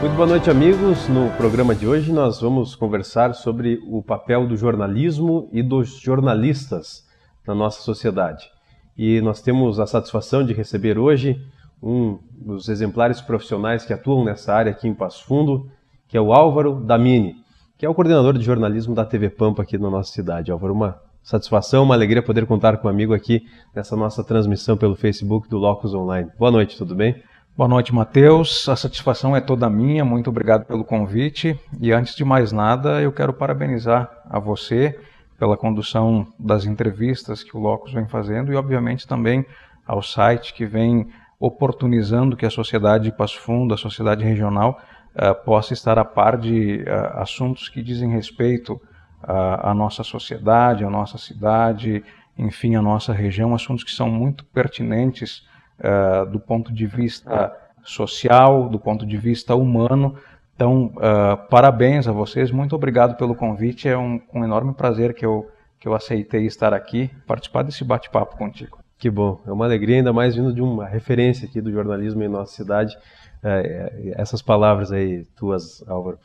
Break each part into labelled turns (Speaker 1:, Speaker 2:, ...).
Speaker 1: Muito boa noite, amigos. No programa de hoje nós vamos conversar sobre o papel do jornalismo e dos jornalistas na nossa sociedade. E nós temos a satisfação de receber hoje um dos exemplares profissionais que atuam nessa área aqui em Passo Fundo, que é o Álvaro Damini, que é o coordenador de jornalismo da TV Pampa aqui na nossa cidade. Álvaro, uma satisfação, uma alegria poder contar com um amigo aqui nessa nossa transmissão pelo Facebook do Locus Online. Boa noite, tudo bem?
Speaker 2: Boa noite, Matheus. A satisfação é toda minha. Muito obrigado pelo convite. E antes de mais nada, eu quero parabenizar a você pela condução das entrevistas que o Locus vem fazendo e, obviamente, também ao site que vem oportunizando que a sociedade de Passo Fundo, a sociedade regional, possa estar a par de assuntos que dizem respeito à nossa sociedade, à nossa cidade, enfim, à nossa região, assuntos que são muito pertinentes do ponto de vista social, do ponto de vista humano. Então, parabéns a vocês, muito obrigado pelo convite, é um enorme prazer que eu aceitei estar aqui, participar desse bate-papo contigo.
Speaker 1: Que bom, é uma alegria, ainda mais vindo de uma referência aqui do jornalismo em nossa cidade, essas palavras aí tuas, Álvaro.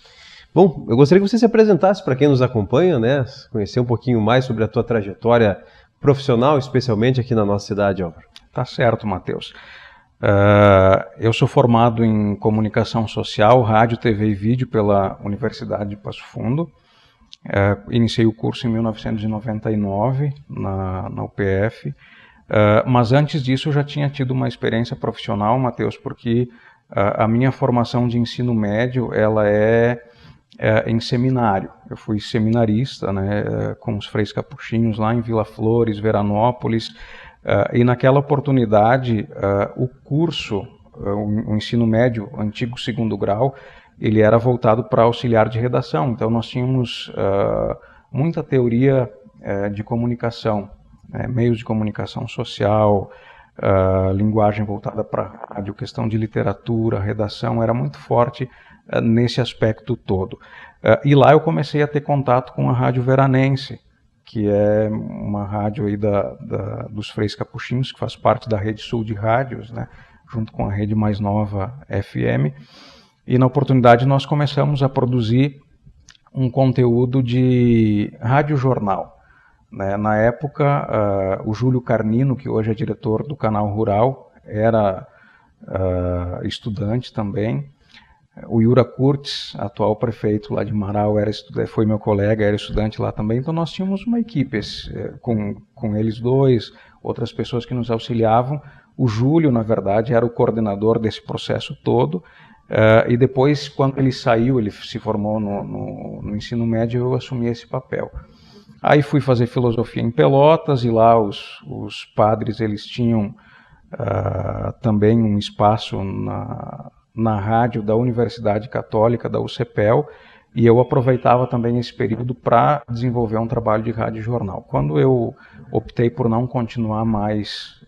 Speaker 1: Bom, eu gostaria que você se apresentasse para quem nos acompanha, né, conhecer um pouquinho mais sobre a tua trajetória profissional, especialmente aqui na nossa cidade, Álvaro.
Speaker 2: Tá certo, Matheus. Eu sou formado em comunicação social, rádio, TV e vídeo pela Universidade de Passo Fundo. Iniciei o curso em 1999 na UPF, mas antes disso eu já tinha tido uma experiência profissional, Matheus, porque a minha formação de ensino médio ela é em seminário. Eu fui seminarista, né, com os Freis Capuchinhos lá em Vila Flores, Veranópolis. E naquela oportunidade, o curso, o ensino médio, antigo segundo grau, ele era voltado para auxiliar de redação. Então nós tínhamos muita teoria de comunicação, meios de comunicação social, linguagem voltada para rádio, questão de literatura, redação, era muito forte nesse aspecto todo. E lá eu comecei a ter contato com a Rádio Veranense, que é uma rádio aí dos Freis Capuchinhos, que faz parte da Rede Sul de Rádios, né, junto com a rede mais nova FM. E na oportunidade nós começamos a produzir um conteúdo de rádio-jornal. Né. Na época, o Júlio Carnino, que hoje é diretor do Canal Rural, era estudante também. O Yura Kurtz, atual prefeito lá de Marau, foi meu colega, era estudante lá também. Então nós tínhamos uma equipe com eles dois, outras pessoas que nos auxiliavam. O Júlio, na verdade, era o coordenador desse processo todo. E depois, quando ele saiu, ele se formou no ensino médio, eu assumi esse papel. Aí fui fazer filosofia em Pelotas e lá os padres eles tinham também um espaço na rádio da Universidade Católica, da UCPEL, e eu aproveitava também esse período para desenvolver um trabalho de rádio e jornal. Quando eu optei por não continuar mais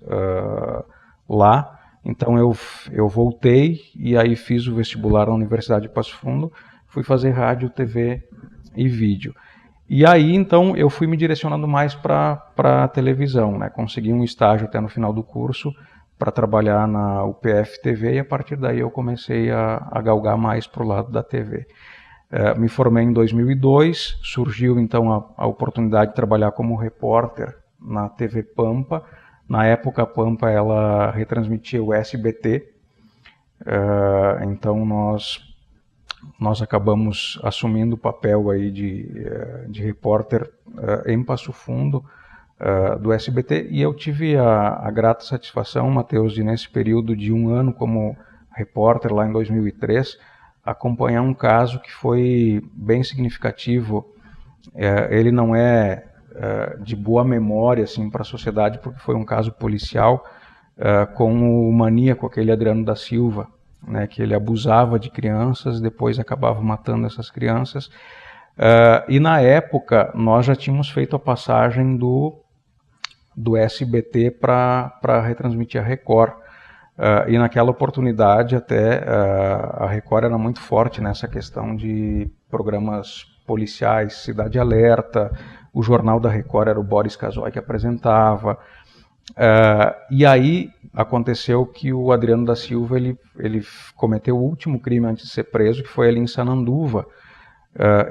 Speaker 2: lá, então eu voltei e aí fiz o vestibular na Universidade de Passo Fundo, fui fazer rádio, TV e vídeo. E aí, então, eu fui me direcionando mais para a televisão, né? Consegui um estágio até no final do curso, para trabalhar na UPF TV, e a partir daí eu comecei a galgar mais para o lado da TV. Me formei em 2002, surgiu então a oportunidade de trabalhar como repórter na TV Pampa. Na época a Pampa ela retransmitia o SBT, então nós acabamos assumindo o papel aí de repórter em Passo Fundo, do SBT, e eu tive a grata satisfação, Matheus, de nesse período de um ano como repórter, lá em 2003, acompanhar um caso que foi bem significativo. Ele não é de boa memória assim, para a sociedade, porque foi um caso policial com o maníaco, aquele Adriano da Silva, né, que ele abusava de crianças e depois acabava matando essas crianças. E na época nós já tínhamos feito a passagem do SBT para retransmitir a Record. E naquela oportunidade até a Record era muito forte nessa questão de programas policiais, Cidade Alerta, o jornal da Record era o Boris Casoy que apresentava. E aí aconteceu que o Adriano da Silva ele cometeu o último crime antes de ser preso, que foi ali em Sananduva.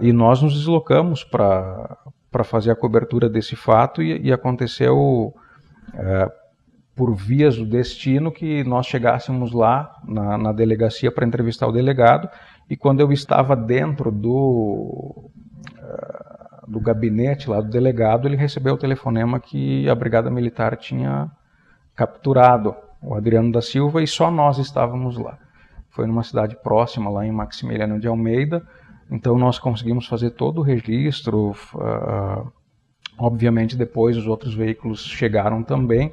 Speaker 2: E nós nos deslocamos para fazer a cobertura desse fato e aconteceu por vias do destino que nós chegássemos lá na delegacia para entrevistar o delegado, e quando eu estava dentro do gabinete lá do delegado, ele recebeu o telefonema que a Brigada Militar tinha capturado o Adriano da Silva e só nós estávamos lá. Foi numa cidade próxima, lá em Maximiliano de Almeida, então nós conseguimos fazer todo o registro. Obviamente depois os outros veículos chegaram também,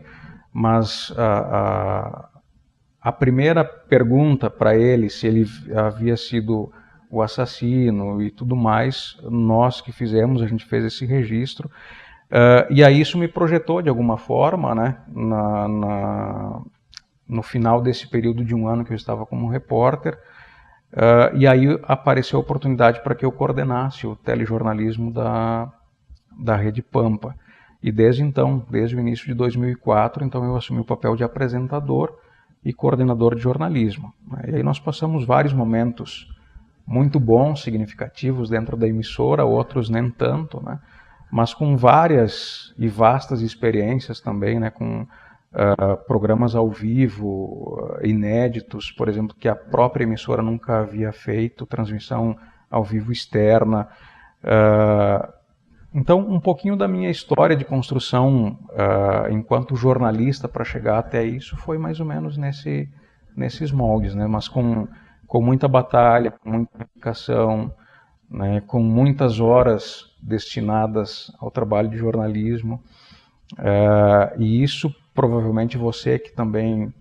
Speaker 2: mas a primeira pergunta para ele, se ele havia sido o assassino e tudo mais, nós que fizemos, a gente fez esse registro, e aí isso me projetou de alguma forma, né, no final desse período de um ano que eu estava como repórter, e aí apareceu a oportunidade para que eu coordenasse o telejornalismo da Rede Pampa. E desde então, desde o início de 2004, então eu assumi o papel de apresentador e coordenador de jornalismo. E aí nós passamos vários momentos muito bons, significativos dentro da emissora, outros nem tanto, né? Mas com várias e vastas experiências também, né? Com programas ao vivo, inéditos, por exemplo, que a própria emissora nunca havia feito, transmissão ao vivo externa. Então, um pouquinho da minha história de construção enquanto jornalista para chegar até isso foi mais ou menos nesses moldes, né? Mas com muita batalha, com muita dedicação, né? Com muitas horas destinadas ao trabalho de jornalismo. E isso, provavelmente você que também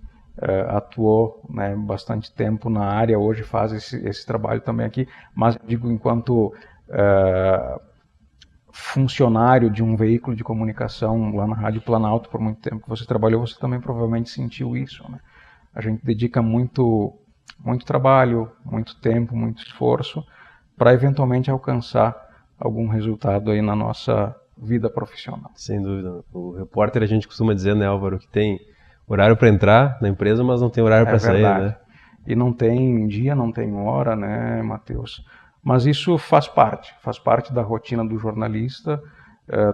Speaker 2: atuou, né, bastante tempo na área, hoje faz esse trabalho também aqui, mas digo enquanto funcionário de um veículo de comunicação lá na Rádio Planalto por muito tempo que você trabalhou, você também provavelmente sentiu isso, né? A gente dedica muito trabalho, muito tempo, muito esforço para eventualmente alcançar algum resultado aí na nossa vida profissional.
Speaker 1: Sem dúvida. O repórter, a gente costuma dizer, né, Álvaro, que tem horário para entrar na empresa, mas não tem horário para sair, né?
Speaker 2: E não tem dia, não tem hora, né, Matheus? Mas isso faz parte da rotina do jornalista.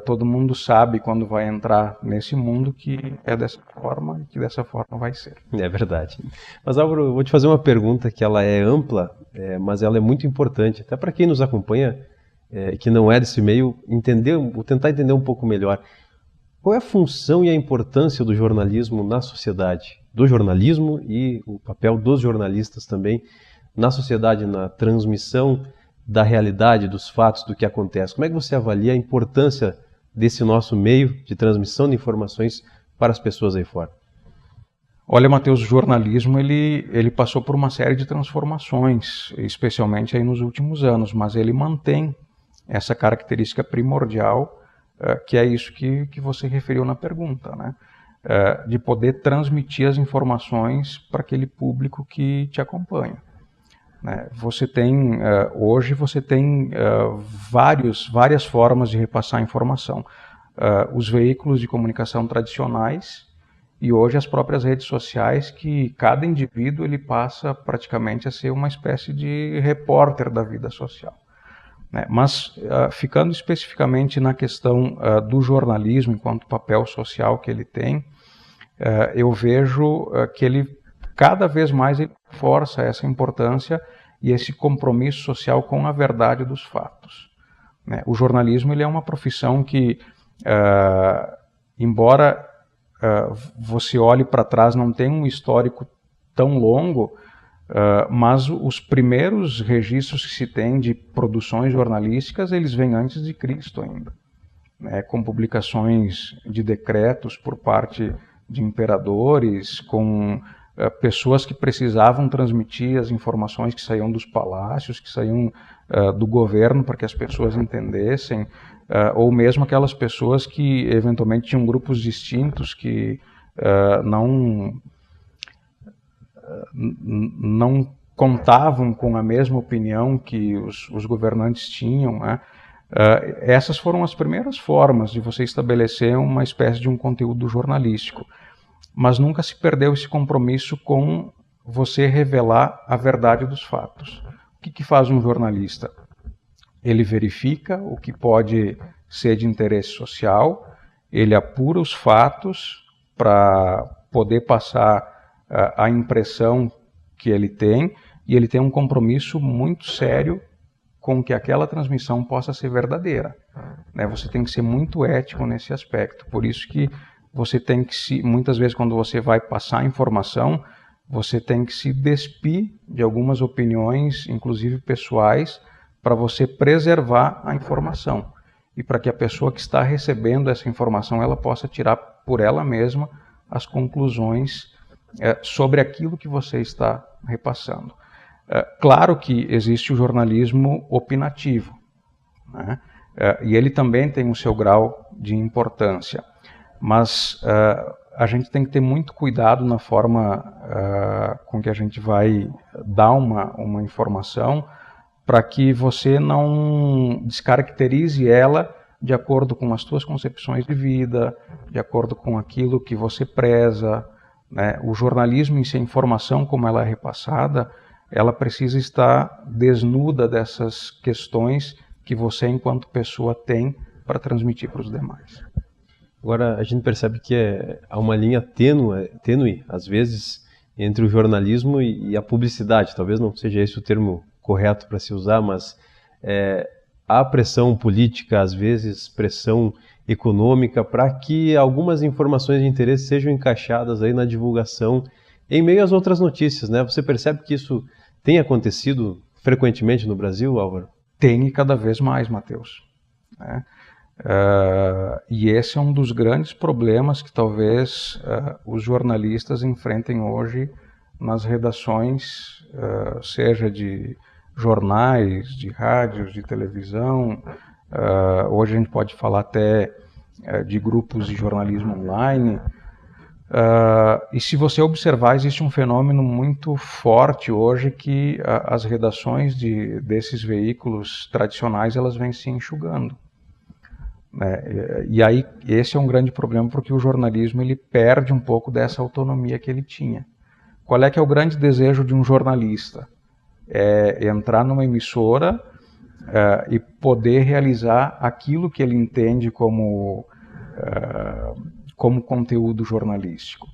Speaker 2: Todo mundo sabe quando vai entrar nesse mundo que é dessa forma e que dessa forma vai ser.
Speaker 1: É verdade. Mas, Álvaro, eu vou te fazer uma pergunta que ela é ampla, mas ela é muito importante, até para quem nos acompanha, que não é desse meio, tentar entender um pouco melhor. Qual é a função e a importância do jornalismo na sociedade? Do jornalismo e o papel dos jornalistas também na sociedade, na transmissão da realidade, dos fatos, do que acontece. Como é que você avalia a importância desse nosso meio de transmissão de informações para as pessoas aí fora?
Speaker 2: Olha, Matheus, o jornalismo ele passou por uma série de transformações, especialmente aí nos últimos anos, mas ele mantém essa característica primordial, que é isso que você referiu na pergunta, né? De poder transmitir as informações para aquele público que te acompanha. Hoje você tem várias formas de repassar a informação. Os veículos de comunicação tradicionais e hoje as próprias redes sociais, que cada indivíduo ele passa praticamente a ser uma espécie de repórter da vida social. Mas ficando especificamente na questão do jornalismo enquanto papel social que ele tem, eu vejo que ele cada vez mais ele força essa importância e esse compromisso social com a verdade dos fatos. O jornalismo ele é uma profissão que, embora você olhe para trás, não tem um histórico tão longo, mas os primeiros registros que se tem de produções jornalísticas, eles vêm antes de Cristo ainda, com publicações de decretos por parte de imperadores, com pessoas que precisavam transmitir as informações que saíam dos palácios, que saíam do governo para que as pessoas entendessem, ou mesmo aquelas pessoas que eventualmente tinham grupos distintos que não contavam com a mesma opinião que os governantes tinham, né? Essas foram as primeiras formas de você estabelecer uma espécie de um conteúdo jornalístico. Mas nunca se perdeu esse compromisso com você revelar a verdade dos fatos. O que faz um jornalista? Ele verifica o que pode ser de interesse social, ele apura os fatos para poder passar a impressão que ele tem, e ele tem um compromisso muito sério com que aquela transmissão possa ser verdadeira. Você tem que ser muito ético nesse aspecto. Por isso que você tem que muitas vezes quando você vai passar a informação, você tem que se despir de algumas opiniões, inclusive pessoais, para você preservar a informação. E para que a pessoa que está recebendo essa informação, ela possa tirar por ela mesma as conclusões sobre aquilo que você está repassando. Claro que existe o jornalismo opinativo, né? E ele também tem o seu grau de importância, mas a gente tem que ter muito cuidado na forma com que a gente vai dar uma informação, para que você não descaracterize ela de acordo com as suas concepções de vida, de acordo com aquilo que você preza, né? O jornalismo em si, a informação como ela é repassada, ela precisa estar desnuda dessas questões que você, enquanto pessoa, tem para transmitir para os demais.
Speaker 1: Agora, a gente percebe que há uma linha tênue, às vezes, entre o jornalismo e a publicidade. Talvez não seja esse o termo correto para se usar, mas há pressão política, às vezes pressão econômica, para que algumas informações de interesse sejam encaixadas aí na divulgação em meio às outras notícias, né? Você percebe que isso tem acontecido frequentemente no Brasil, Álvaro?
Speaker 2: Tem, e cada vez mais, Matheus, né? E esse é um dos grandes problemas que talvez os jornalistas enfrentem hoje nas redações, seja de jornais, de rádios, de televisão. Hoje a gente pode falar até de grupos de jornalismo online. E se você observar, existe um fenômeno muito forte hoje que as redações desses veículos tradicionais, elas vêm se enxugando. E aí esse é um grande problema, porque o jornalismo ele perde um pouco dessa autonomia que ele tinha. Qual é que é o grande desejo de um jornalista? É entrar numa emissora e poder realizar aquilo que ele entende como conteúdo jornalístico.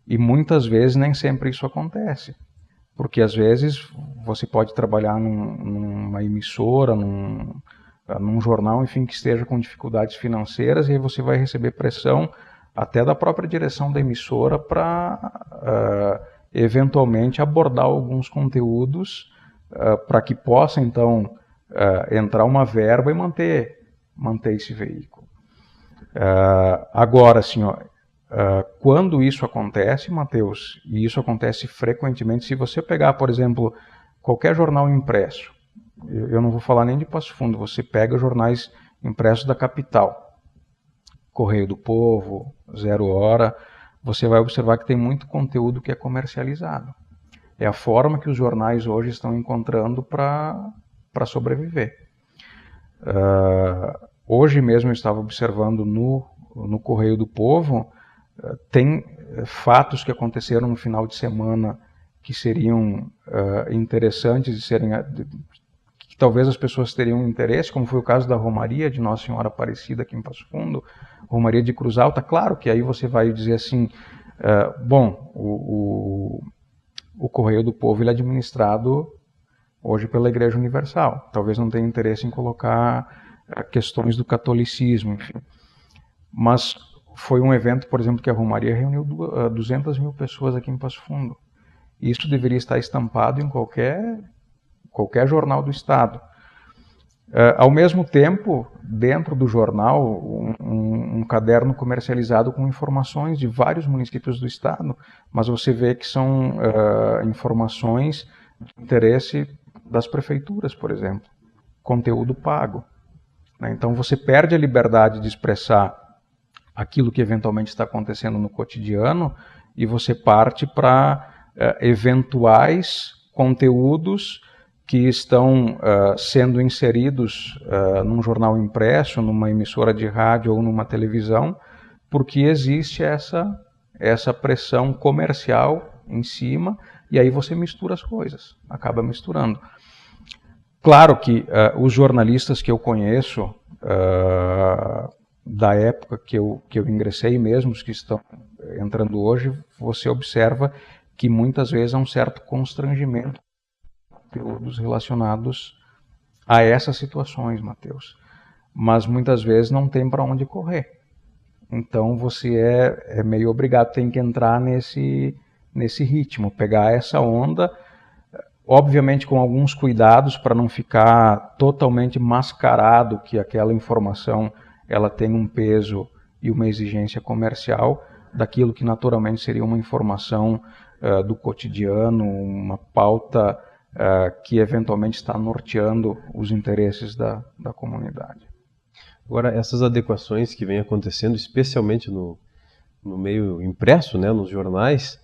Speaker 2: E muitas vezes nem sempre isso acontece, porque às vezes você pode trabalhar numa emissora, num jornal, enfim, que esteja com dificuldades financeiras, e aí você vai receber pressão até da própria direção da emissora para eventualmente abordar alguns conteúdos para que possa então entrar uma verba e manter esse veículo. Agora, assim, quando isso acontece, Matheus, e isso acontece frequentemente, se você pegar, por exemplo, qualquer jornal impresso, eu não vou falar nem de Passo Fundo, você pega jornais impressos da capital, Correio do Povo, Zero Hora, você vai observar que tem muito conteúdo que é comercializado. É a forma que os jornais hoje estão encontrando para sobreviver. Hoje mesmo eu estava observando no Correio do Povo, tem fatos que aconteceram no final de semana que seriam interessantes de serem... que talvez as pessoas teriam interesse, como foi o caso da Romaria de Nossa Senhora Aparecida aqui em Passo Fundo, Romaria de Cruz Alta. Claro que aí você vai dizer assim, o Correio do Povo ele é administrado hoje pela Igreja Universal. Talvez não tenha interesse em colocar questões do catolicismo, enfim. Mas foi um evento, por exemplo, que a Romaria reuniu 200 mil pessoas aqui em Passo Fundo. Isso deveria estar estampado em qualquer jornal do Estado. Ao mesmo tempo, dentro do jornal, um caderno comercializado com informações de vários municípios do Estado, mas você vê que são informações de interesse das prefeituras, por exemplo, conteúdo pago. Então você perde a liberdade de expressar aquilo que eventualmente está acontecendo no cotidiano e você parte para eventuais conteúdos que estão sendo inseridos num jornal impresso, numa emissora de rádio ou numa televisão, porque existe essa pressão comercial em cima, e aí você mistura as coisas, acaba misturando. Claro que os jornalistas que eu conheço, da época que eu ingressei, mesmo os que estão entrando hoje, você observa que muitas vezes há um certo constrangimento dos relacionados a essas situações, Matheus. Mas muitas vezes não tem para onde correr. Então você é meio obrigado, tem que entrar nesse ritmo, pegar essa onda, obviamente com alguns cuidados para não ficar totalmente mascarado que aquela informação ela tem um peso e uma exigência comercial daquilo que naturalmente seria uma informação do cotidiano, uma pauta que eventualmente está norteando os interesses da comunidade.
Speaker 1: Agora, essas adequações que vêm acontecendo, especialmente no meio impresso, né, nos jornais,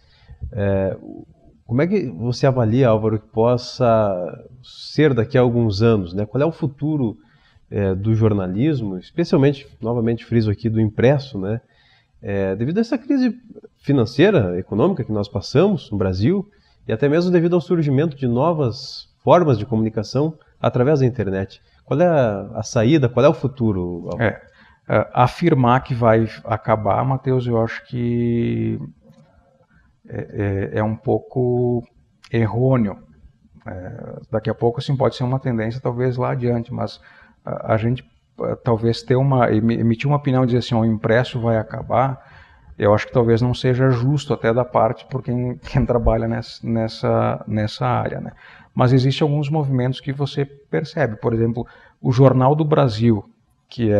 Speaker 1: como é que você avalia, Álvaro, que possa ser daqui a alguns anos, né? Qual é o futuro do jornalismo, especialmente, novamente friso aqui, do impresso, né? Devido a essa crise financeira, econômica que nós passamos no Brasil, e até mesmo devido ao surgimento de novas formas de comunicação através da internet. Qual é a saída, qual é o futuro?
Speaker 2: Afirmar que vai acabar, Matheus, eu acho que é um pouco errôneo. Daqui a pouco assim, pode ser uma tendência talvez lá adiante, mas a gente talvez emitir uma opinião e dizer assim, o impresso vai acabar, eu acho que talvez não seja justo até da parte por quem trabalha nessa área, né? Mas existem alguns movimentos que você percebe. Por exemplo, o Jornal do Brasil, que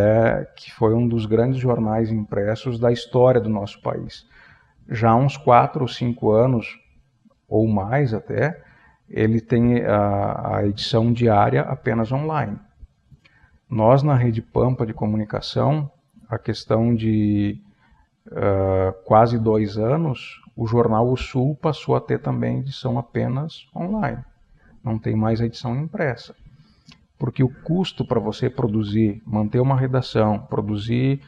Speaker 2: foi um dos grandes jornais impressos da história do nosso país. Já há uns 4 ou 5 anos, ou mais até, ele tem a edição diária apenas online. Nós, na Rede Pampa de Comunicação, a questão de quase 2 anos, o jornal O Sul passou a ter também edição apenas online. Não tem mais a edição impressa. Porque o custo para você produzir, manter uma redação, produzir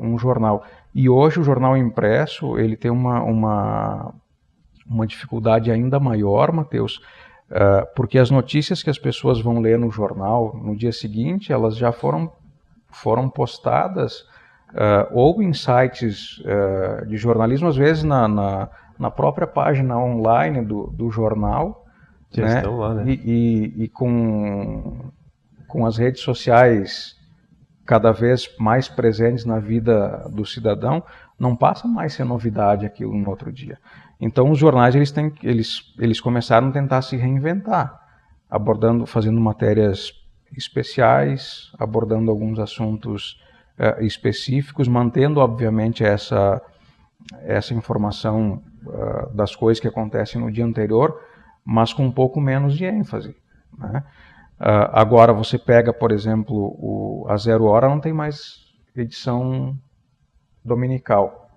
Speaker 2: um jornal. E hoje o jornal impresso ele tem uma dificuldade ainda maior, Matheus, porque as notícias que as pessoas vão ler no jornal no dia seguinte, elas já foram postadas ou em sites de jornalismo, às vezes na própria página online do jornal, né?
Speaker 1: Estão lá, né?
Speaker 2: E com as redes sociais cada vez mais presentes na vida do cidadão, não passa mais a ser novidade aquilo no outro dia. Então os jornais eles começaram a tentar se reinventar, fazendo matérias especiais, abordando alguns assuntos específicos, mantendo obviamente essa informação das coisas que acontecem no dia anterior, mas com um pouco menos de ênfase, né? Agora você pega, por exemplo, a 0 Hora não tem mais edição dominical.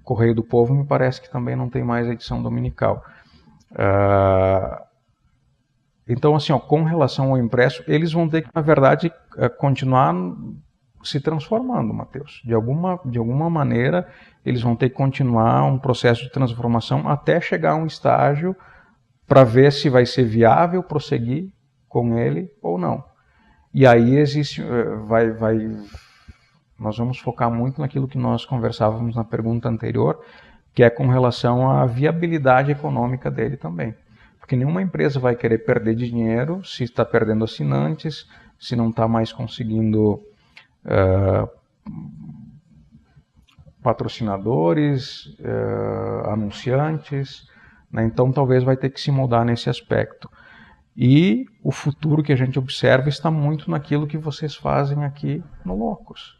Speaker 2: Correio do Povo me parece que também não tem mais edição dominical. Então, assim, com relação ao impresso, eles vão ter que, na verdade, continuar se transformando, Matheus. De alguma maneira, eles vão ter que continuar um processo de transformação até chegar a um estágio para ver se vai ser viável prosseguir com ele ou não. E aí nós vamos focar muito naquilo que nós conversávamos na pergunta anterior, que é com relação à viabilidade econômica dele também. Porque nenhuma empresa vai querer perder dinheiro se está perdendo assinantes, se não está mais conseguindo patrocinadores, anunciantes, né? Então talvez vai ter que se mudar nesse aspecto. E o futuro que a gente observa está muito naquilo que vocês fazem aqui no Locus,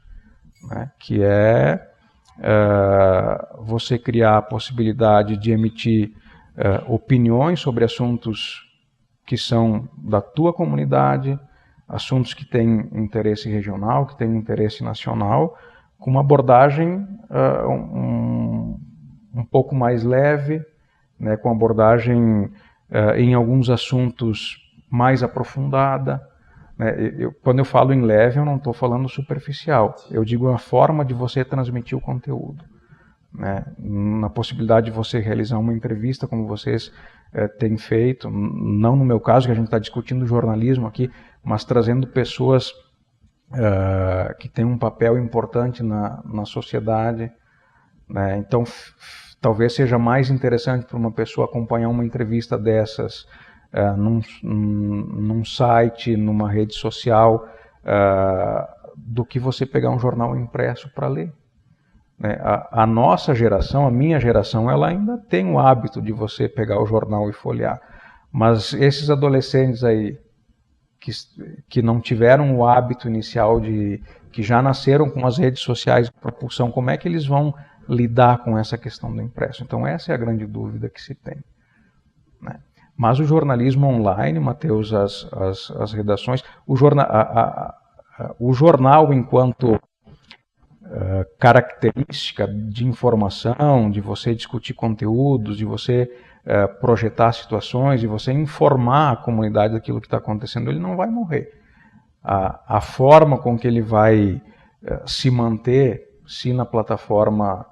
Speaker 2: né? Que é você criar a possibilidade de emitir opiniões sobre assuntos que são da tua comunidade, assuntos que têm interesse regional, que têm interesse nacional, com uma abordagem um pouco mais leve, né, com abordagem em alguns assuntos mais aprofundada. Quando eu falo em leve, eu não estou falando superficial. Eu digo a forma de você transmitir o conteúdo. Na possibilidade de você realizar uma entrevista, como vocês têm feito, não no meu caso, que a gente está discutindo jornalismo aqui, mas trazendo pessoas que têm um papel importante na sociedade. Então, talvez seja mais interessante para uma pessoa acompanhar uma entrevista dessas num site, numa rede social, do que você pegar um jornal impresso para ler. A nossa geração, a minha geração, ela ainda tem o hábito de você pegar o jornal e folhear. Mas esses adolescentes aí, que não tiveram o hábito inicial que já nasceram com as redes sociais de propulsão, como é que eles vão lidar com essa questão do impresso? Então essa é a grande dúvida que se tem. Mas o jornalismo online, Matheus, as redações, o jornal enquanto característica de informação, de você discutir conteúdos, de você projetar situações, de você informar a comunidade daquilo que está acontecendo, ele não vai morrer. A forma com que ele vai se manter, se na plataforma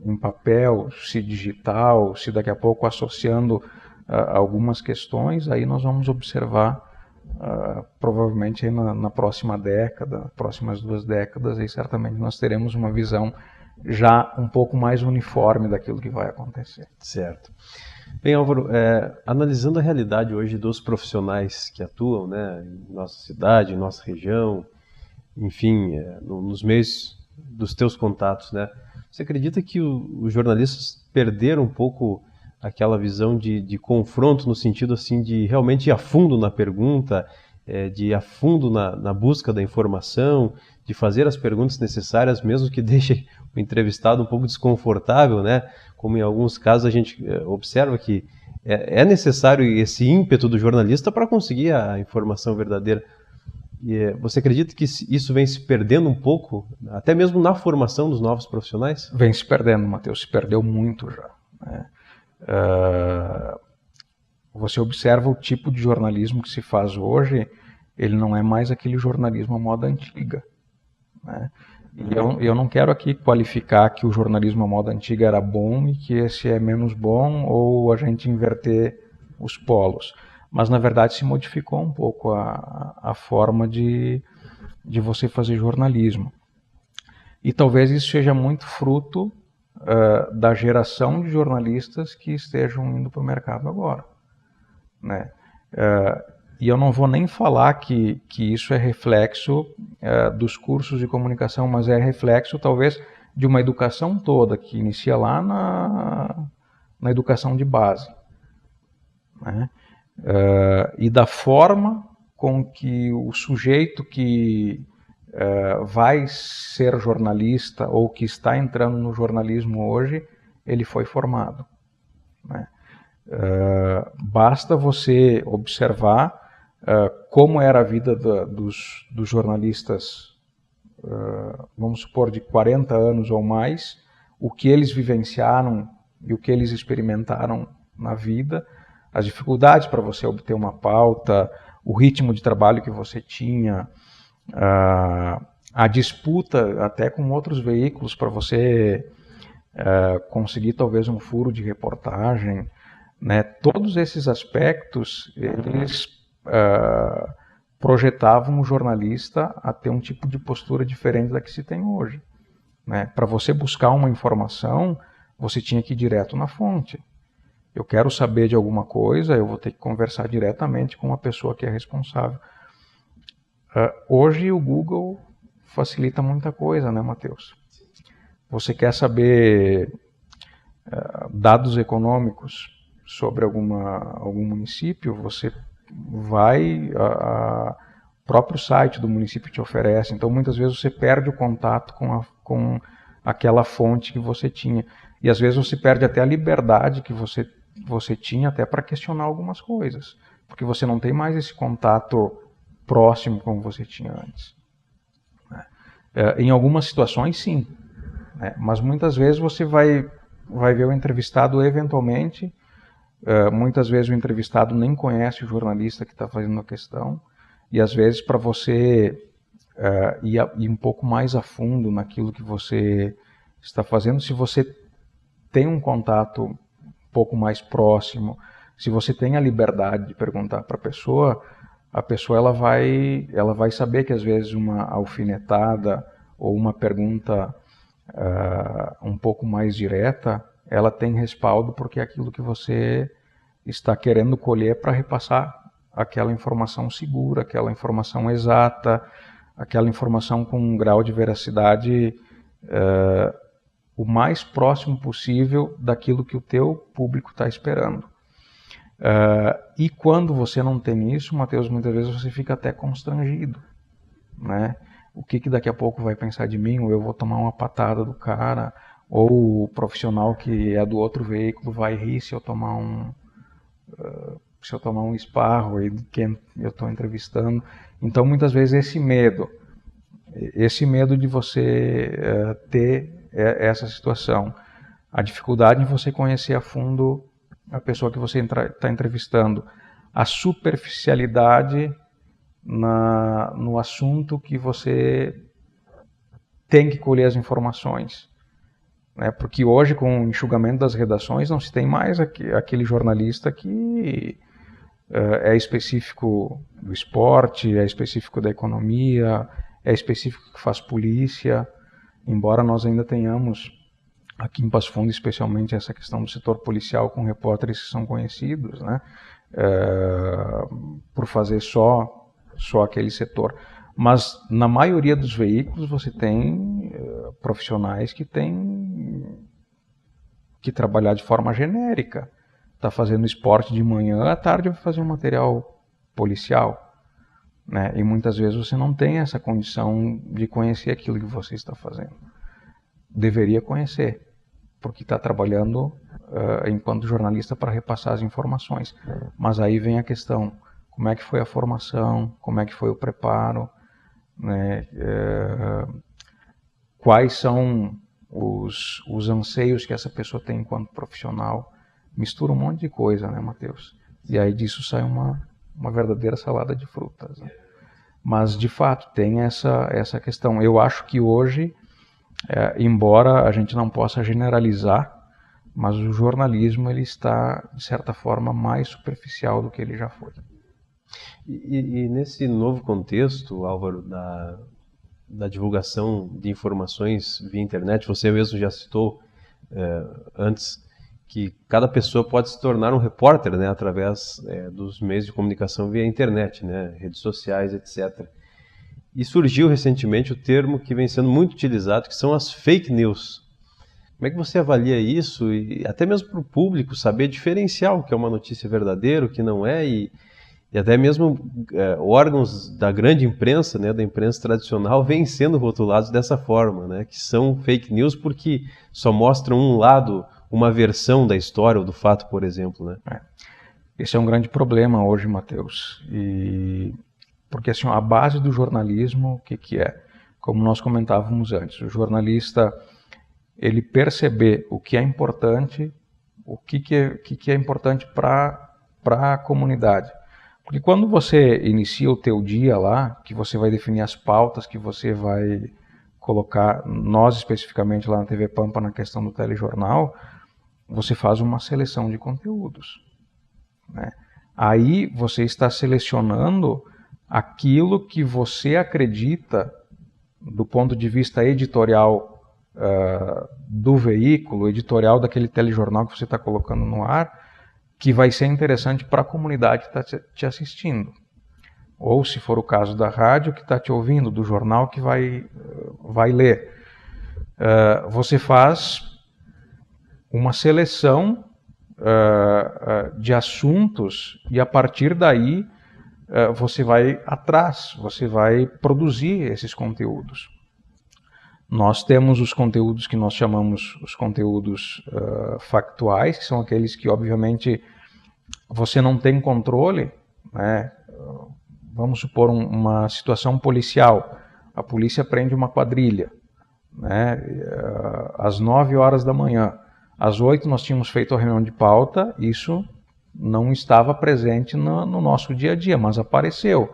Speaker 2: em papel, se digital, se daqui a pouco associando algumas questões, aí nós vamos observar provavelmente aí na próxima década, próximas 2 décadas, aí certamente nós teremos uma visão já um pouco mais uniforme daquilo que vai acontecer.
Speaker 1: Certo. Bem, Álvaro, analisando a realidade hoje dos profissionais que atuam, em nossa cidade, em nossa região, enfim, nos meios dos teus contatos, você acredita que os jornalistas perderam um pouco aquela visão de confronto, no sentido assim de realmente ir a fundo na pergunta, de ir a fundo na busca da informação, de fazer as perguntas necessárias, mesmo que deixe o entrevistado um pouco desconfortável, como em alguns casos a gente observa que é necessário esse ímpeto do jornalista para conseguir a informação verdadeira. E você acredita que isso vem se perdendo um pouco, até mesmo na formação dos novos profissionais?
Speaker 2: Vem se perdendo, Matheus, se perdeu muito já. Você observa o tipo de jornalismo que se faz hoje, ele não é mais aquele jornalismo à moda antiga. E eu não quero aqui qualificar que o jornalismo à moda antiga era bom e que esse é menos bom, ou a gente inverter os polos. Mas, na verdade, se modificou um pouco a forma de você fazer jornalismo. E talvez isso seja muito fruto da geração de jornalistas que estejam indo para o mercado agora. E eu não vou nem falar que isso é reflexo dos cursos de comunicação, mas é reflexo, talvez, de uma educação toda, que inicia lá na educação de base. E da forma com que o sujeito que vai ser jornalista ou que está entrando no jornalismo hoje, ele foi formado. Basta você observar como era a vida dos jornalistas, vamos supor, de 40 anos ou mais, o que eles vivenciaram e o que eles experimentaram na vida, as dificuldades para você obter uma pauta, o ritmo de trabalho que você tinha, a disputa até com outros veículos para você conseguir talvez um furo de reportagem, Todos esses aspectos, eles projetavam o jornalista a ter um tipo de postura diferente da que se tem hoje. Para você buscar uma informação, você tinha que ir direto na fonte. Eu quero saber de alguma coisa, eu vou ter que conversar diretamente com a pessoa que é responsável. Hoje o Google facilita muita coisa, Matheus? Você quer saber dados econômicos sobre algum município, você vai, o próprio site do município te oferece, então muitas vezes você perde o contato com aquela fonte que você tinha. E às vezes você perde até a liberdade que você tinha até para questionar algumas coisas, porque você não tem mais esse contato próximo como você tinha antes. Em algumas situações, sim, mas muitas vezes você vai ver o entrevistado eventualmente Muitas vezes o entrevistado nem conhece o jornalista que está fazendo a questão, e às vezes para você ir um pouco mais a fundo naquilo que você está fazendo, se você tem um contato um pouco mais próximo, se você tem a liberdade de perguntar para a pessoa ela vai saber que às vezes uma alfinetada ou uma pergunta um pouco mais direta, ela tem respaldo porque é aquilo que você está querendo colher para repassar aquela informação segura, aquela informação exata, aquela informação com um grau de veracidade o mais próximo possível daquilo que o teu público está esperando. E quando você não tem isso, Matheus, muitas vezes você fica até constrangido, né? O que daqui a pouco vai pensar de mim, ou eu vou tomar uma patada do cara, ou o profissional que é do outro veículo vai rir se eu tomar um esparro aí de quem eu estou entrevistando. Então, muitas vezes esse medo de você ter essa situação, a dificuldade em você conhecer a fundo a pessoa que você está entrevistando, a superficialidade no assunto que você tem que colher as informações, né? Porque hoje, com o enxugamento das redações, não se tem mais aquele jornalista que é específico do esporte, é específico da economia, é específico que faz polícia, embora nós ainda tenhamos aqui em Passo Fundo, especialmente essa questão do setor policial com repórteres que são conhecidos, né, por fazer só aquele setor. Mas na maioria dos veículos você tem profissionais que têm que trabalhar de forma genérica. Está fazendo esporte de manhã, à tarde vai fazer um material policial, né? E muitas vezes você não tem essa condição de conhecer aquilo que você está fazendo. Deveria conhecer, porque está trabalhando enquanto jornalista para repassar as informações. Mas aí vem a questão, como é que foi a formação, como é que foi o preparo, né? Quais são os anseios que essa pessoa tem enquanto profissional. Mistura um monte de coisa, né, Matheus? E aí disso sai uma verdadeira salada de frutas, né? Mas, de fato, tem essa questão. Eu acho que hoje, embora a gente não possa generalizar, mas o jornalismo ele está, de certa forma, mais superficial do que ele já foi.
Speaker 1: E nesse novo contexto, Álvaro, da divulgação de informações via internet, você mesmo já citou antes que cada pessoa pode se tornar um repórter, né, através dos meios de comunicação via internet, né, redes sociais, etc. E surgiu recentemente o termo que vem sendo muito utilizado, que são as fake news. Como é que você avalia isso, e até mesmo para o público saber diferenciar o que é uma notícia verdadeira, o que não é, e até mesmo órgãos da grande imprensa, né, da imprensa tradicional, vêm sendo rotulados dessa forma, né, que são fake news porque só mostram um lado, uma versão da história ou do fato, por exemplo, né?
Speaker 2: Esse é um grande problema hoje, Matheus. Porque assim, a base do jornalismo, o que é? Como nós comentávamos antes, o jornalista ele perceber o que é importante, o que é importante para a comunidade. Porque quando você inicia o teu dia lá, que você vai definir as pautas que você vai colocar, nós especificamente lá na TV Pampa, na questão do telejornal, você faz uma seleção de conteúdos, né? Aí você está selecionando aquilo que você acredita, do ponto de vista editorial do veículo, editorial daquele telejornal que você está colocando no ar, que vai ser interessante para a comunidade que está te assistindo. Ou, se for o caso da rádio, que está te ouvindo, do jornal que vai ler. Você faz uma seleção de assuntos e, a partir daí, você vai atrás, você vai produzir esses conteúdos. Nós temos os conteúdos que nós chamamos os conteúdos factuais, que são aqueles que, obviamente, você não tem controle, né? Vamos supor uma situação policial. A polícia prende uma quadrilha, né, às 9 horas da manhã. Às 8 nós tínhamos feito a reunião de pauta, isso não estava presente no nosso dia a dia, mas apareceu.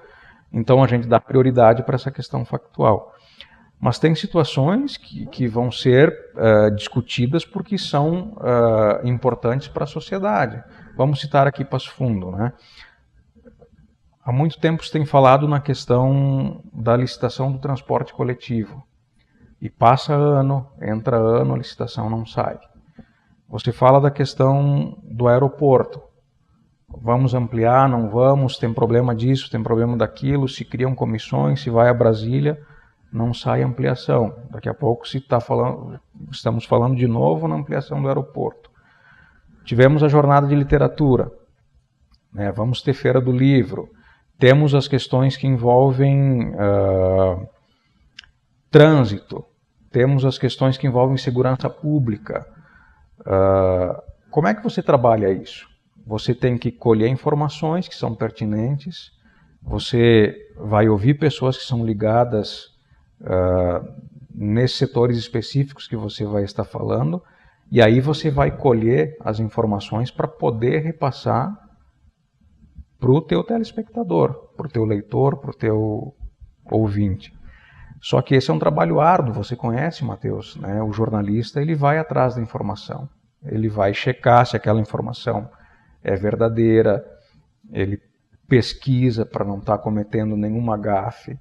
Speaker 2: Então a gente dá prioridade para essa questão factual. Mas tem situações que vão ser discutidas porque são importantes para a sociedade. Vamos citar aqui Passo Fundo, né? Há muito tempo se tem falado na questão da licitação do transporte coletivo. E passa ano, entra ano, a licitação não sai. Você fala da questão do aeroporto. Vamos ampliar, não vamos, tem problema disso, tem problema daquilo, se criam comissões, se vai a Brasília, não sai ampliação. Daqui a pouco estamos falando de novo na ampliação do aeroporto. Tivemos a jornada de literatura, né? Vamos ter feira do livro, temos as questões que envolvem trânsito, temos as questões que envolvem segurança pública. Como é que você trabalha isso? Você tem que colher informações que são pertinentes, você vai ouvir pessoas que são ligadas nesses setores específicos que você vai estar falando, e aí você vai colher as informações para poder repassar para o teu telespectador, para o teu leitor, para o teu ouvinte. Só que esse é um trabalho árduo, você conhece, Matheus, né? O jornalista ele vai atrás da informação, ele vai checar se aquela informação é verdadeira, ele pesquisa para não estar cometendo nenhuma gafe.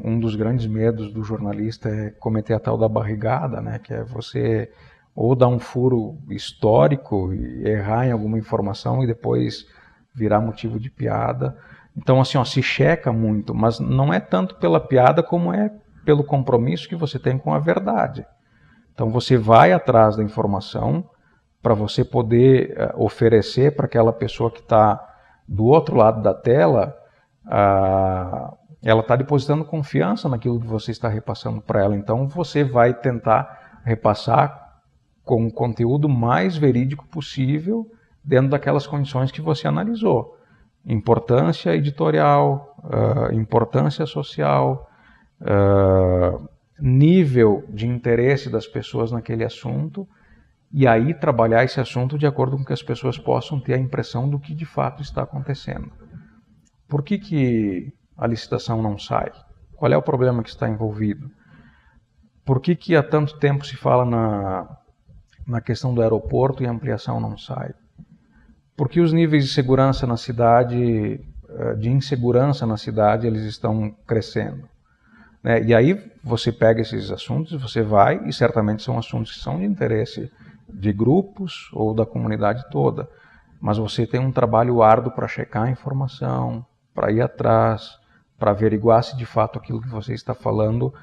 Speaker 2: Um dos grandes medos do jornalista é cometer a tal da barrigada, né? Que é você ou dar um furo histórico e errar em alguma informação e depois virar motivo de piada. Então, assim, se checa muito, mas não é tanto pela piada como é pelo compromisso que você tem com a verdade. Então, você vai atrás da informação para você poder oferecer para aquela pessoa que está do outro lado da tela, ela está depositando confiança naquilo que você está repassando para ela. Então, você vai tentar repassar com o conteúdo mais verídico possível dentro daquelas condições que você analisou. Importância editorial, importância social, nível de interesse das pessoas naquele assunto, e aí trabalhar esse assunto de acordo com que as pessoas possam ter a impressão do que de fato está acontecendo. Por que a licitação não sai? Qual é o problema que está envolvido? Por que há tanto tempo se fala na questão do aeroporto e a ampliação não sai? Por que os níveis de segurança na cidade, de insegurança na cidade, eles estão crescendo? E aí você pega esses assuntos, você vai, e certamente são assuntos que são de interesse de grupos ou da comunidade toda, mas você tem um trabalho árduo para checar a informação, para ir atrás, para averiguar se de fato aquilo que você está falando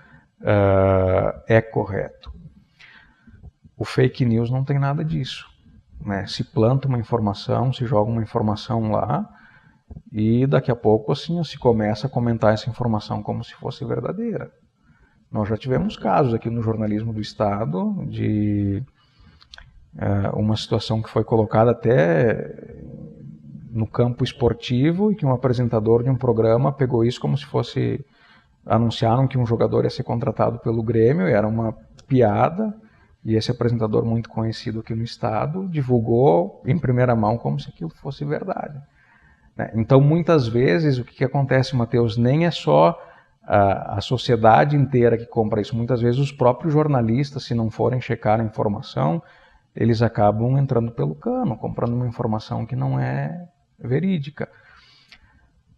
Speaker 2: é correto. O fake news não tem nada disso. Se planta uma informação, se joga uma informação lá e daqui a pouco assim, se começa a comentar essa informação como se fosse verdadeira. Nós já tivemos casos aqui no jornalismo do Estado de uma situação que foi colocada até no campo esportivo e que um apresentador de um programa pegou isso como se fosse... Anunciaram que um jogador ia ser contratado pelo Grêmio, e era uma piada. E esse apresentador muito conhecido aqui no estado divulgou em primeira mão como se aquilo fosse verdade. Então, muitas vezes, o que acontece, Matheus, nem é só a sociedade inteira que compra isso. Muitas vezes, os próprios jornalistas, se não forem checar a informação, eles acabam entrando pelo cano, comprando uma informação que não é verídica.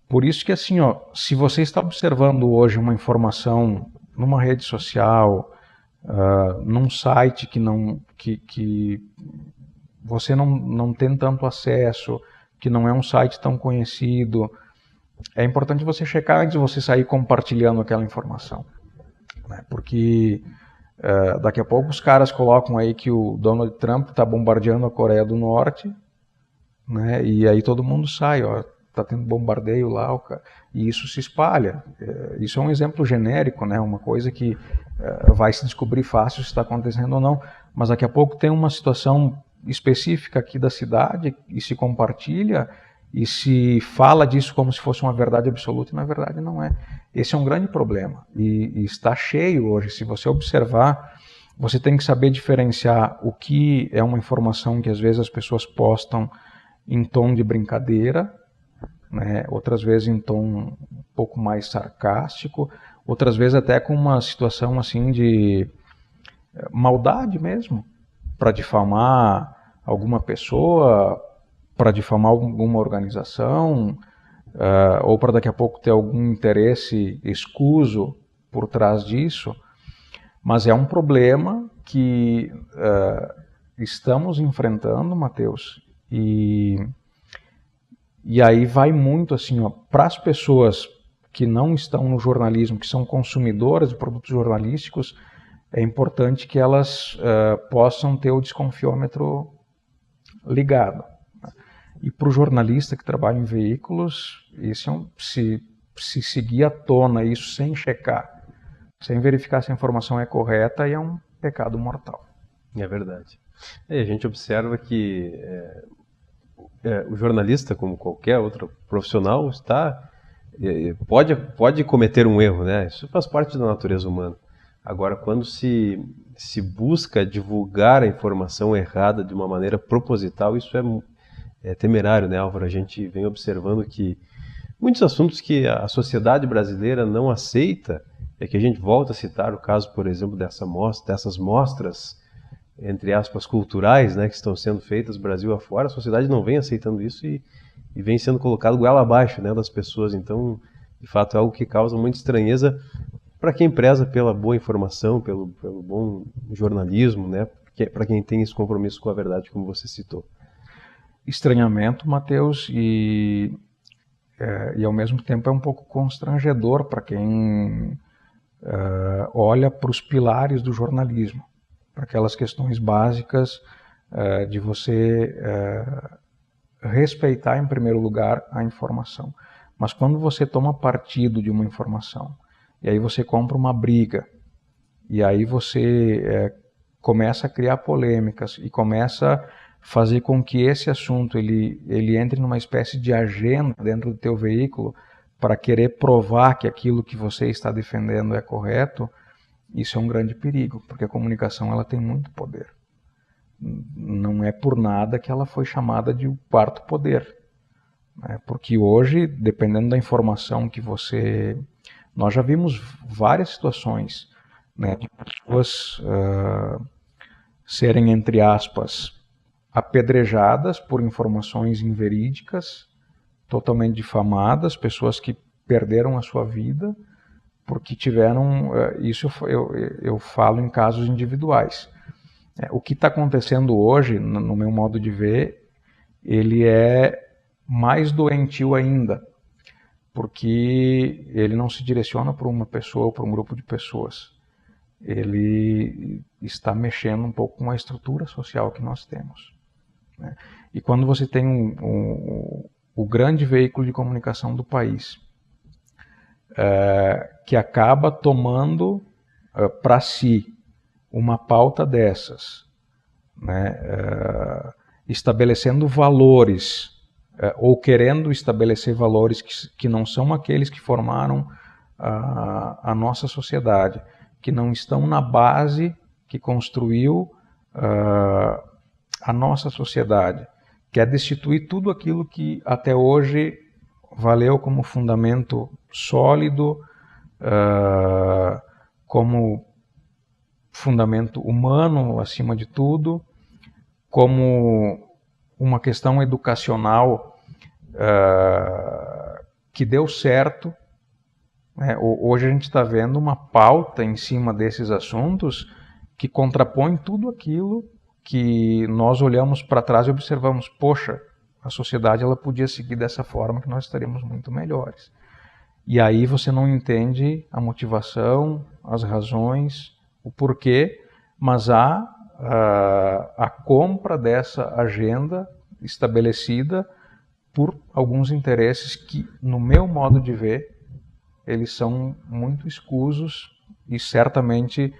Speaker 2: Por isso que, assim, se você está observando hoje uma informação numa rede social... num site que você não tem tanto acesso, que não é um site tão conhecido, é importante você checar antes de você sair compartilhando aquela informação, porque daqui a pouco os caras colocam aí que o Donald Trump está bombardeando a Coreia do Norte, e aí todo mundo sai, está tendo bombardeio lá, e isso se espalha. Isso é um exemplo genérico, uma coisa que vai se descobrir fácil se está acontecendo ou não, mas daqui a pouco tem uma situação específica aqui da cidade e se compartilha e se fala disso como se fosse uma verdade absoluta, e na verdade não é. Esse é um grande problema e está cheio hoje. Se você observar, você tem que saber diferenciar o que é uma informação que às vezes as pessoas postam em tom de brincadeira, né? Outras vezes em tom um pouco mais sarcástico, outras vezes até com uma situação assim de maldade mesmo, para difamar alguma pessoa, para difamar alguma organização, ou para daqui a pouco ter algum interesse escuso por trás disso. Mas é um problema que estamos enfrentando, Matheus, e aí vai muito assim, para as pessoas que não estão no jornalismo, que são consumidoras de produtos jornalísticos, é importante que elas possam ter o desconfiômetro ligado. E para o jornalista que trabalha em veículos, isso se seguir à tona isso sem checar, sem verificar se a informação é correta, aí é um pecado mortal.
Speaker 1: É verdade. E a gente observa que o jornalista, como qualquer outro profissional, pode cometer um erro, né? Isso faz parte da natureza humana. Agora, quando se busca divulgar a informação errada de uma maneira proposital, isso é temerário, né, Álvaro? A gente vem observando que muitos assuntos que a sociedade brasileira não aceita, é que a gente volta a citar o caso, por exemplo, dessas mostras, entre aspas, culturais, né, que estão sendo feitas Brasil afora. A sociedade não vem aceitando isso e vem sendo colocado goela abaixo, né, das pessoas. Então, de fato, é algo que causa muita estranheza para quem preza pela boa informação, pelo bom jornalismo, né, para quem tem esse compromisso com a verdade, como você citou.
Speaker 2: Estranhamento, Matheus, e ao mesmo tempo é um pouco constrangedor para quem olha para os pilares do jornalismo, para aquelas questões básicas de você respeitar, em primeiro lugar, a informação. Mas quando você toma partido de uma informação, e aí você compra uma briga, e aí você começa a criar polêmicas, e começa a fazer com que esse assunto ele entre numa espécie de agenda dentro do teu veículo, para querer provar que aquilo que você está defendendo é correto, isso é um grande perigo, porque a comunicação ela tem muito poder. Não é por nada que ela foi chamada de o quarto poder, né? Porque hoje, dependendo da informação que você... Nós já vimos várias situações, né, de pessoas serem, entre aspas, apedrejadas por informações inverídicas, totalmente difamadas, pessoas que perderam a sua vida porque tiveram, isso eu falo em casos individuais. O que está acontecendo hoje, no meu modo de ver, ele é mais doentio ainda, porque ele não se direciona para uma pessoa ou para um grupo de pessoas. Ele está mexendo um pouco com a estrutura social que nós temos, né? E quando você tem o grande veículo de comunicação do país, que acaba tomando para si uma pauta dessas, né, estabelecendo valores, ou querendo estabelecer valores que não são aqueles que formaram a nossa sociedade, que não estão na base que construiu a nossa sociedade, quer destituir tudo aquilo que até hoje valeu como fundamento sólido, como fundamento humano acima de tudo, como uma questão educacional que deu certo, né? Hoje a gente está vendo uma pauta em cima desses assuntos que contrapõe tudo aquilo que nós olhamos para trás e observamos, poxa, a sociedade ela podia seguir dessa forma que nós estaríamos muito melhores. E aí você não entende a motivação, as razões, o porquê, mas há a compra dessa agenda estabelecida por alguns interesses que, no meu modo de ver, eles são muito escusos e certamente,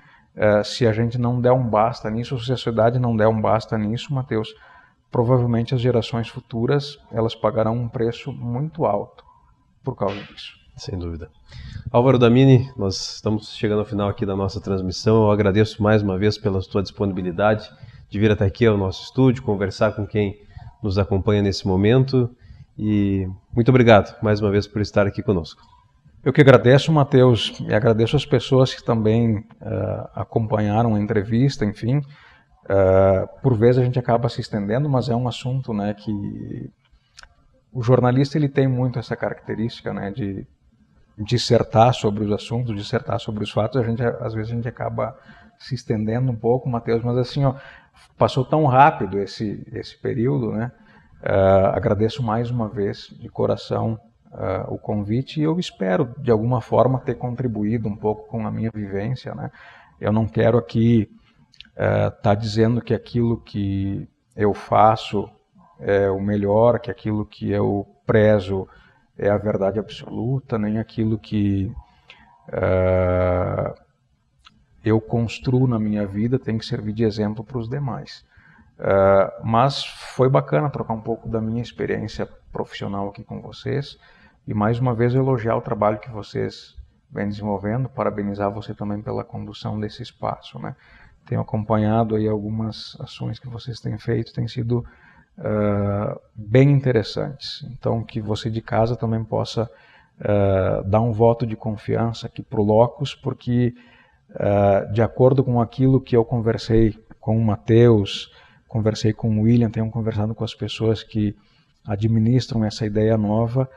Speaker 2: se a gente não der um basta nisso, se a sociedade não der um basta nisso, Matheus, provavelmente as gerações futuras elas pagarão um preço muito alto por causa disso.
Speaker 1: Sem dúvida. Álvaro Damini, nós estamos chegando ao final aqui da nossa transmissão. Eu agradeço mais uma vez pela sua disponibilidade de vir até aqui ao nosso estúdio, conversar com quem nos acompanha nesse momento. E muito obrigado mais uma vez por estar aqui conosco.
Speaker 2: Eu que agradeço, Matheus, e agradeço as pessoas que também acompanharam a entrevista, enfim. Por vezes a gente acaba se estendendo, mas é um assunto, né, que o jornalista ele tem muito essa característica, né, de dissertar sobre os assuntos, dissertar sobre os fatos. Às vezes a gente acaba se estendendo um pouco, Matheus, mas assim, ó, passou tão rápido esse período, né? Agradeço mais uma vez de coração o convite, e eu espero de alguma forma ter contribuído um pouco com a minha vivência, né? Eu não quero aqui estar dizendo que aquilo que eu faço é o melhor, que aquilo que eu prezo é a verdade absoluta, nem aquilo que eu construo na minha vida tem que servir de exemplo para os demais. Mas foi bacana trocar um pouco da minha experiência profissional aqui com vocês, e mais uma vez elogiar o trabalho que vocês vêm desenvolvendo, parabenizar você também pela condução desse espaço, né? Tenho acompanhado aí algumas ações que vocês têm feito, têm sido bem interessantes. Então, que você de casa também possa dar um voto de confiança aqui para o Locus, porque de acordo com aquilo que eu conversei com o Matheus, conversei com o William, tenho conversado com as pessoas que administram essa ideia nova,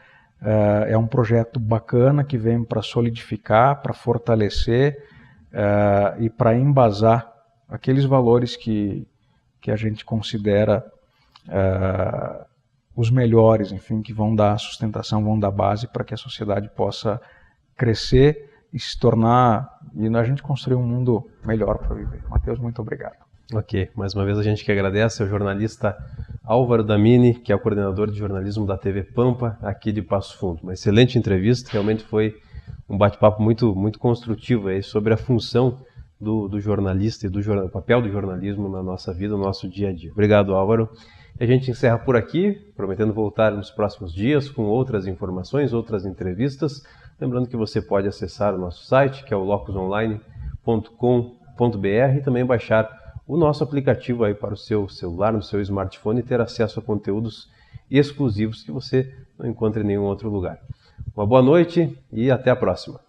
Speaker 2: é um projeto bacana que vem para solidificar, para fortalecer e para embasar aqueles valores que a gente considera os melhores, enfim, que vão dar sustentação, vão dar base para que a sociedade possa crescer e se tornar, e a gente construir um mundo melhor para viver. Matheus, muito obrigado.
Speaker 1: Ok, mais uma vez a gente que agradece ao jornalista Álvaro Damini, que é o coordenador de jornalismo da TV Pampa, aqui de Passo Fundo. Uma excelente entrevista, realmente foi um bate-papo muito, muito construtivo aí sobre a função do jornalista e do papel do jornalismo na nossa vida, no nosso dia a dia. Obrigado, Álvaro. E a gente encerra por aqui, prometendo voltar nos próximos dias com outras informações, outras entrevistas. Lembrando que você pode acessar o nosso site, que é o locusonline.com.br, e também baixar o nosso aplicativo aí para o seu celular, no seu smartphone, e ter acesso a conteúdos exclusivos que você não encontra em nenhum outro lugar. Uma boa noite e até a próxima.